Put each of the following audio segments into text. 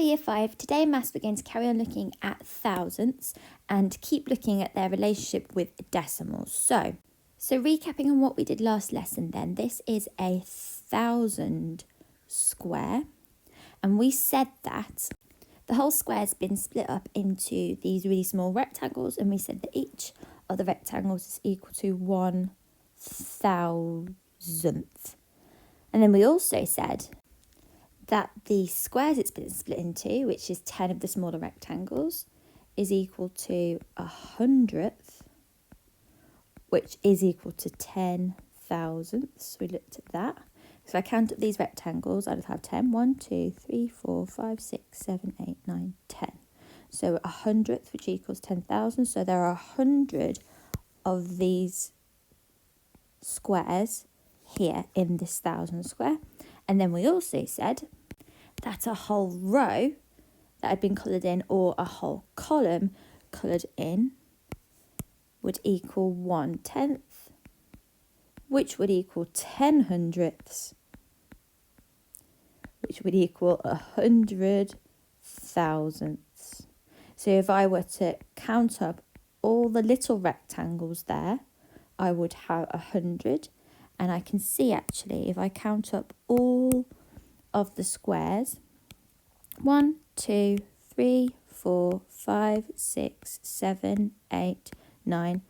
Year 5, today in maths we're going to carry on looking at thousandths and keep looking at their relationship with decimals. So recapping on what we did last lesson then, this is a 1,000 square, and we said that the whole square has been split up into these really small rectangles, and we said that each of the rectangles is equal to 1,000th. And then we also said that the squares it's been split into, which is 10 of the smaller rectangles, is equal to 100th, which is equal to 10 thousandths. We looked at that. So if I count up these rectangles, I'd have 10. 1, 2, 3, 4, 5, 6, 7, 8, 9, 10. So 100th, which equals 10,000. So there are 100 of these squares here in this 1,000 square. And then we also said that a whole row that had been coloured in, or a whole column coloured in, would equal 1/10th, which would equal 10 hundredths, which would equal 100 thousandths. So if I were to count up all the little rectangles there, I would have 100. And I can see actually, if I count up all of the squares, 1, 2, 3, 4, 5, 6, 7, 8, 9,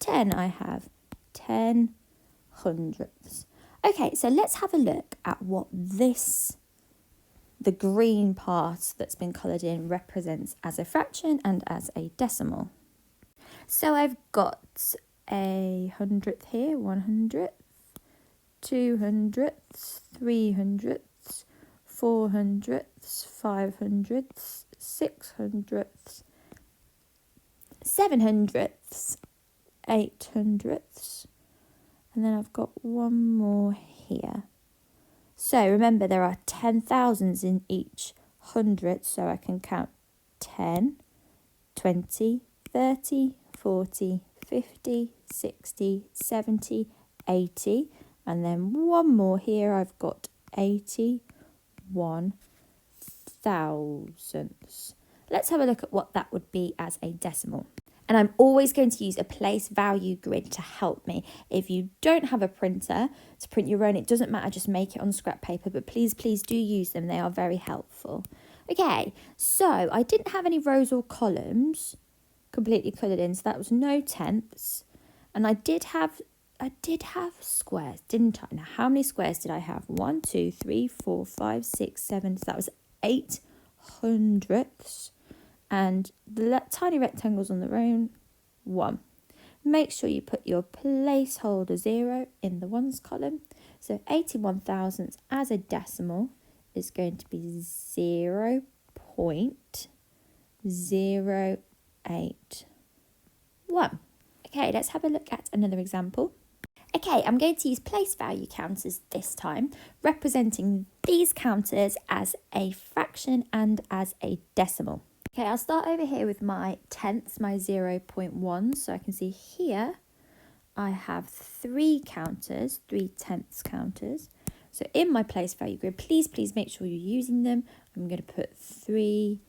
10. I have 10 hundredths. Okay, so let's have a look at what the green part that's been coloured in represents as a fraction and as a decimal. So I've got a hundredth here, 100th, 200ths, 300ths, 400ths, 500ths, 600ths, 700ths, 800ths, and then I've got one more here. So remember, there are 10,000s in each hundredth, so I can count 10, 20, 30, 40, 50, 60, 70, 80, and then one more here. I've got 81 thousandths. Let's have a look at what that would be as a decimal. And I'm always going to use a place value grid to help me. If you don't have a printer to print your own, it doesn't matter, just make it on scrap paper, but please do use them. They are very helpful. Okay, so I didn't have any rows or columns completely coloured in, so that was no tenths. And I did have squares, didn't I? Now, how many squares did I have? 1, 2, 3, 4, 5, 6, 7. So that was 8 hundredths. And the tiny rectangles on their own, 1. Make sure you put your placeholder 0 in the ones column. So 81 thousandths as a decimal is going to be 0.081. Okay, let's have a look at another example. Okay, I'm going to use place value counters this time, representing these counters as a fraction and as a decimal. Okay, I'll start over here with my tenths, my 0.1. So I can see here I have 3 counters, 3 tenths counters. So in my place value grid, please make sure you're using them. I'm going to put 3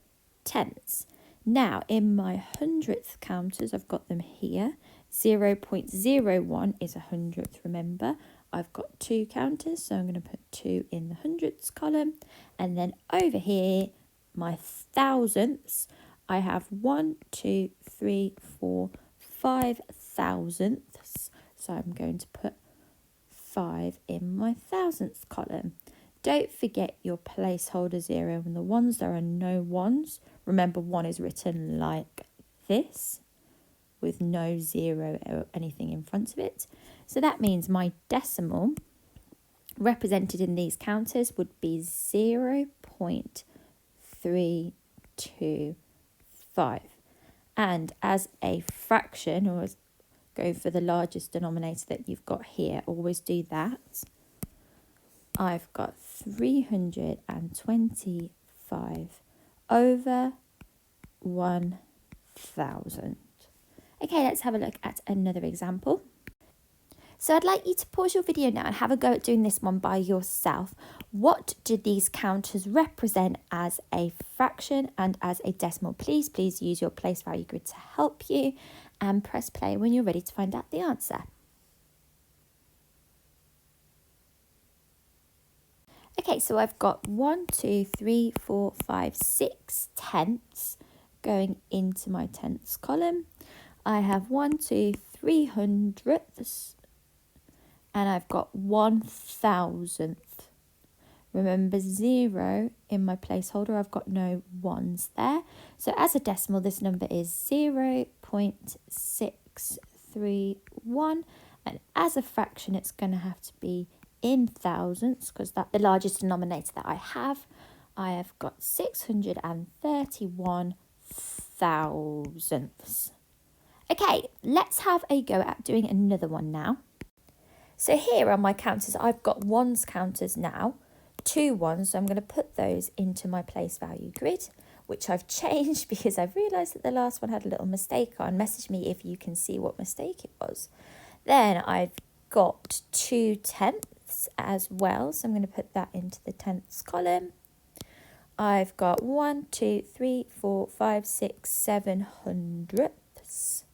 tenths. Now, in my hundredth counters, I've got them here. 0.01 is a hundredth, remember. I've got 2 counters, so I'm going to put 2 in the hundredths column. And then over here, my thousandths, I have 1, 2, 3, 4, 5 thousandths. So I'm going to put 5 in my thousandths column. Don't forget your placeholder 0 and the ones. There are no ones. Remember, 1 is written like this with no 0 or anything in front of it. So that means my decimal represented in these counters would be 0.325. And as a fraction, or go for the largest denominator that you've got here, always do that. I've got 325 over 1,000. Okay, let's have a look at another example. So I'd like you to pause your video now and have a go at doing this one by yourself. What do these counters represent as a fraction and as a decimal? Please use your place value grid to help you and press play when you're ready to find out the answer. Okay, so I've got 1, 2, 3, 4, 5, 6 tenths going into my tenths column. I have 1, 2, 3 hundredths, and I've got 1,000th. Remember 0 in my placeholder, I've got no ones there. So as a decimal, this number is 0.631, and as a fraction, it's going to have to be in thousandths because that's the largest denominator that I have. I have got 631 thousandths. Okay, let's have a go at doing another one now. So here on my counters, I've got ones counters now, 2 ones, so I'm going to put those into my place value grid, which I've changed because I've realised that the last one had a little mistake on. Message me if you can see what mistake it was. Then I've got 2 tenths as well, so I'm going to put that into the tenths column. I've got 1, 2, 3, 4, 5, 6, 7 hundredths.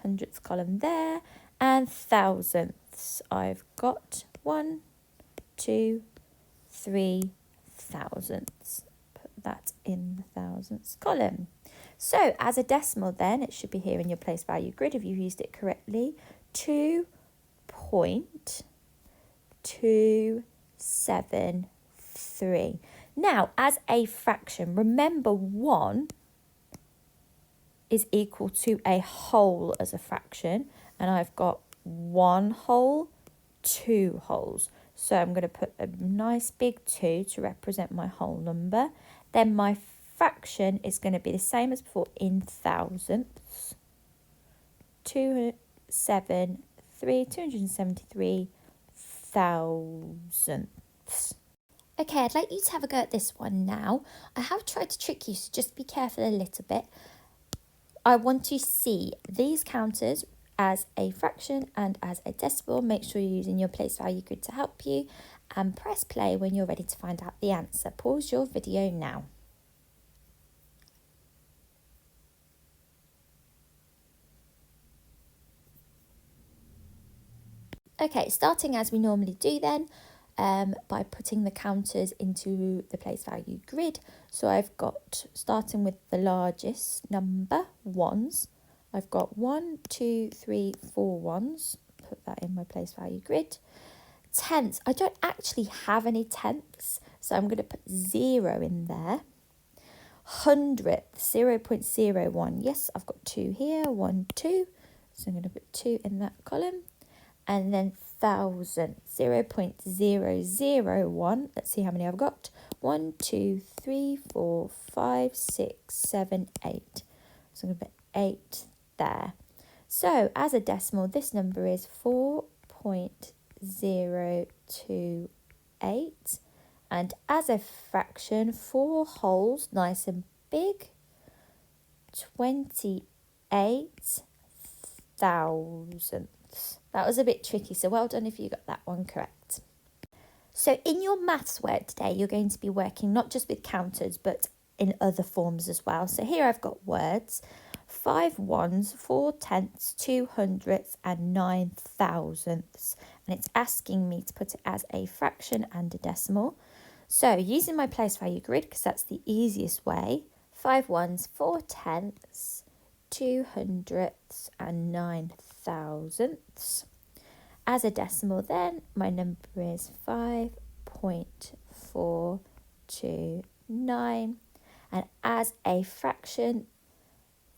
Hundredths column there, and thousandths. I've got 1, 2, 3 thousandths. Put that in the thousandths column. So as a decimal then, it should be here in your place value grid if you've used it correctly. 2.273. Now, as a fraction, remember 1 is equal to a whole as a fraction, and I've got 1 whole, 2 wholes. So I'm going to put a nice big 2 to represent my whole number. Then my fraction is going to be the same as before in thousandths. 273 thousandths. Okay, I'd like you to have a go at this one now. I have tried to trick you, so just be careful a little bit. I want to see these counters as a fraction and as a decimal. Make sure you're using your place value grid to help you, and press play when you're ready to find out the answer. Pause your video now. Okay, starting as we normally do then, by putting the counters into the place value grid. So I've got, starting with the largest number, ones. I've got 1, 2, 3, 4 ones. Put that in my place value grid. Tenths, I don't actually have any tenths, so I'm going to put 0 in there. Hundredth, 0.01. Yes, I've got 2 here, 1, 2. So I'm going to put 2 in that column. And then thousand, 0.001. Let's see how many I've got. 1, 2, 3, 4, 5, 6, 7, 8. So I'm going to put 8 there. So as a decimal, this number is 4.028. And as a fraction, 4 wholes, nice and big, 28 thousandths. That was a bit tricky, so well done if you got that one correct. So in your maths work today, you're going to be working not just with counters, but in other forms as well. So here I've got words, 5 ones, 4 tenths, 2 hundredths, and 9 thousandths. And it's asking me to put it as a fraction and a decimal. So using my place value grid, because that's the easiest way, 5 ones, 4 tenths, 2 hundredths, and 9 thousandths. As a decimal then, my number is 5.429. And as a fraction,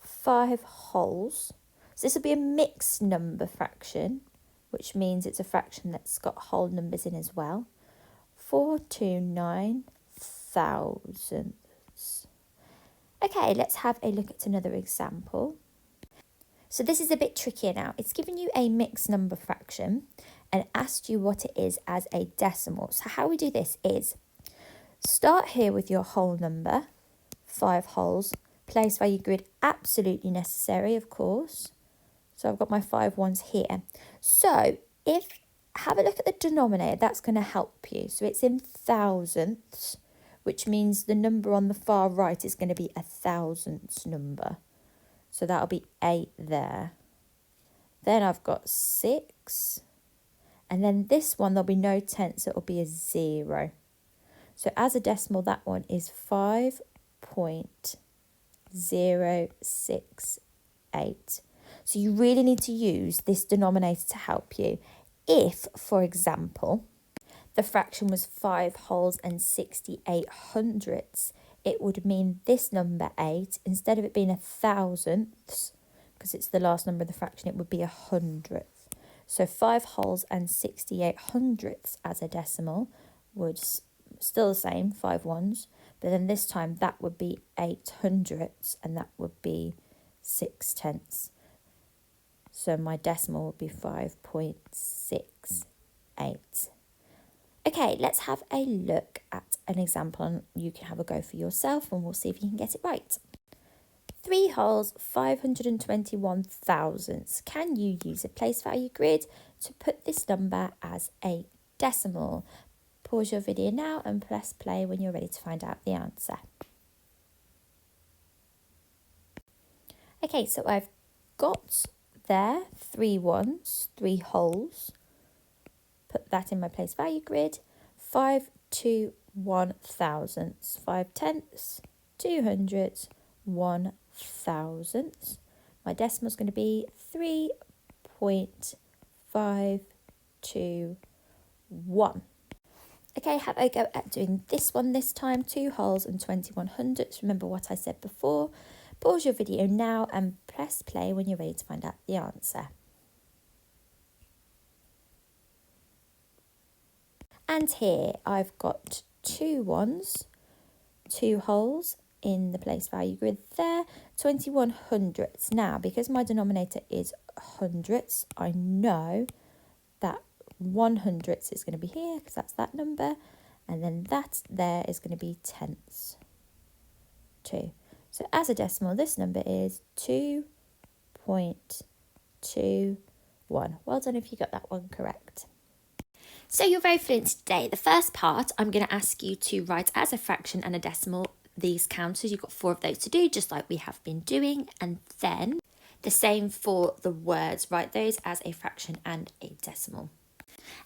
5 wholes. So this will be a mixed number fraction, which means it's a fraction that's got whole numbers in as well. 429 thousandths. Okay, let's have a look at another example. So this is a bit trickier now. It's given you a mixed number fraction and asked you what it is as a decimal. So how we do this is start here with your whole number, 5 wholes, place value grid absolutely necessary, of course. So I've got my 5 ones here. So have a look at the denominator, that's going to help you. So it's in thousandths, which means the number on the far right is going to be a thousandths number. So that'll be 8 there. Then I've got 6. And then this one, there'll be no tenths, it'll be a 0. So as a decimal, that one is 5.068. So you really need to use this denominator to help you. If, for example, the fraction was 5 wholes and 68 hundredths, it would mean this number 8, instead of it being a thousandths, because it's the last number of the fraction, it would be a hundredth. So 5 wholes and 68 hundredths as a decimal would still the same, 5 ones, but then this time that would be 8 hundredths, and that would be 6 tenths. So my decimal would be 5.68. Okay, let's have a look at an example, and you can have a go for yourself and we'll see if you can get it right. 3 wholes, 521 thousandths. Can you use a place value grid to put this number as a decimal? Pause your video now and press play when you're ready to find out the answer. Okay, so I've got there 3 ones, 3 wholes. Put that in my place value grid. 5 to 1 thousandths, 5 tenths, 2 hundredths, 1 thousandths. My decimal is going to be 3.521. Okay, have a go at doing this one this time. 2 wholes and 21 hundredths. Remember what I said before. Pause your video now and press play when you're ready to find out the answer. And here I've got 2 ones, 2 wholes in the place value grid there, 21 hundredths. Now, because my denominator is hundredths, I know that 1 hundredths is going to be here because that's that number, and then that there is going to be tenths, 2. So as a decimal, this number is 2.21. Well done if you got that one correct. So you're very fluent today. The first part, I'm going to ask you to write as a fraction and a decimal these counters. You've got 4 of those to do, just like we have been doing. And then the same for the words. Write those as a fraction and a decimal.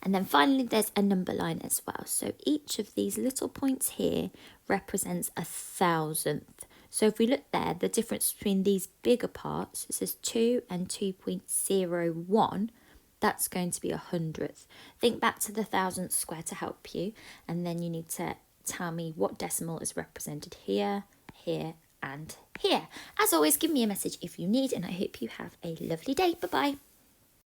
And then finally, there's a number line as well. So each of these little points here represents a thousandth. So if we look there, the difference between these bigger parts, it says 2 and 2.01, that's going to be a hundredth. Think back to the thousandth square to help you, and then you need to tell me what decimal is represented here, here, and here. As always, give me a message if you need, and I hope you have a lovely day. Bye-bye.